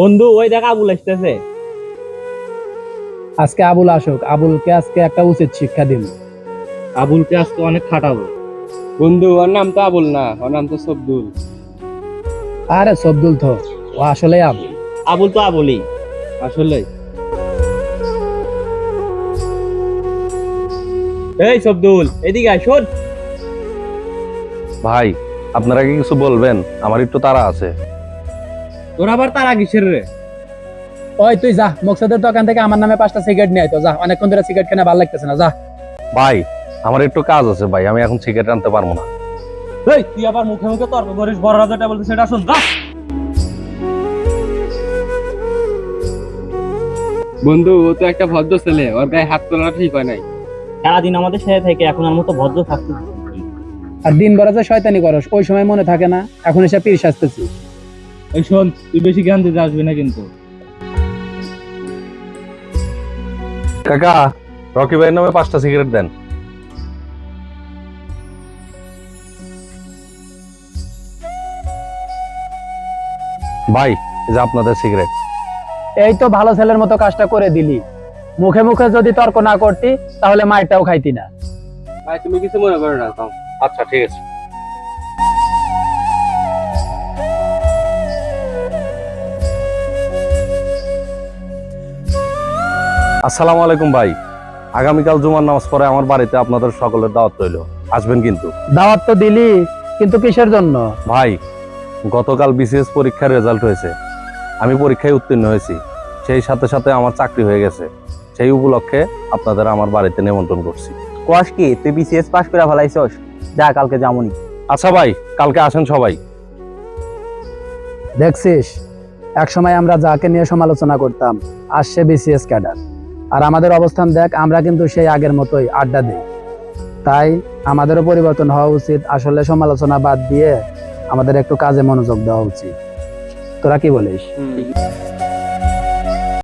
বন্ধু ওই দেখ আবুল আসতেছে। আজকে আবুল আসুক, আবুলকে আজকে একটা উচিত শিক্ষা দিন। আবুলকে আজকে অনেক খাটাবো। বন্ধু ওর নাম তো আবুল না, ওর নাম তো সবদুল। আরে সবদুল তো, ও আসলে আবুল। আবুল তো আবুলই। আসলে এই সবদুল এদিকে আয়, শোন। ভাই, আপনারা কি কিছু বলবেন? আমার একটু তাড়া আছে। তোর আবার তারা কিসের রে? ওই তুই যা, মকসদের দোকান থেকে আমার নামে 5টা সিগারেট নিয়ে আয় তো, যা, অনেকক্ষণ ধরে সিগারেট কেনা ভালো লাগতেছে না, যা। ভাই, আমার একটু কাজ আছে ভাই, আমি এখন সিগারেট আনতে পারবো না। এই তুই আবার মুখে মুখে তর্ক করিস, বড় রাজাটা বলতে সেটা শোন যা। বন্ধু ও তো একটা ভদ্র ছেলে, ওর গায়ে হাত তোলাটা ঠিক হয় নাই। সারাদিন আমাদের সাথে থেকে এখন আর মতো ভদ্র থাকতে। আর দিন ভরা যে শয়তানি করস, ওই সময় মনে থাকে না, এখন এসে পীর সাজতেছি। এই শোন, তুই বেশি জ্ঞান দিতে আসবি না কিন্তু। কাকা, রকি ভাইয়ের নামে 5টা সিগারেট দেন। ভাই, এই যে আপনাদের সিগারেট। এই তো ভালো ছেলের মতো কাজটা করে দিলি। মুখে মুখে যদি তর্ক না করতি তাহলে মাইরটাও খাইতি না। ভাই তুমি কিছু মনে করো না। আচ্ছা, ঠিক আছে। আসসালামু আলাইকুম ভাই, আগামীকাল জুমার নামাজ পড়ে আমার বাড়িতে আপনাদের সকলের দাওয়াত রইল, আসবেন কিন্তু। দাওয়াত তো দিলি, কিন্তু কিসের জন্য? ভাই, গতকাল বিসিএস পরীক্ষার রেজাল্ট হয়েছে, আমি পরীক্ষায় উত্তীর্ণ হয়েছি, সেই সাথে সাথে আমার চাকরি হয়ে গেছে। সেই উপলক্ষে আপনাদের আমার বাড়িতে নিমন্ত্রণ করছি। কোয়াস কি তুই বিসিএস পাস করে ফেলাইছস? যা কালকে যামুনি। আচ্ছা ভাই, কালকে আসেন সবাই। দেখছিস, একসময় আমরা যাকে নিয়ে সমালোচনা করতাম, আজ সে বিসিএস ক্যাডার। আর আমাদের অবস্থান দেখ, আমরা কিন্তু সেই আগের মতোই আড্ডা দিই। তাই আমাদেরও পরিবর্তন হওয়া উচিত। আসলে সমালোচনা বাদ দিয়ে আমাদের একটু কাজে মনোযোগ দেওয়া উচিত। তোরা কি বলিস?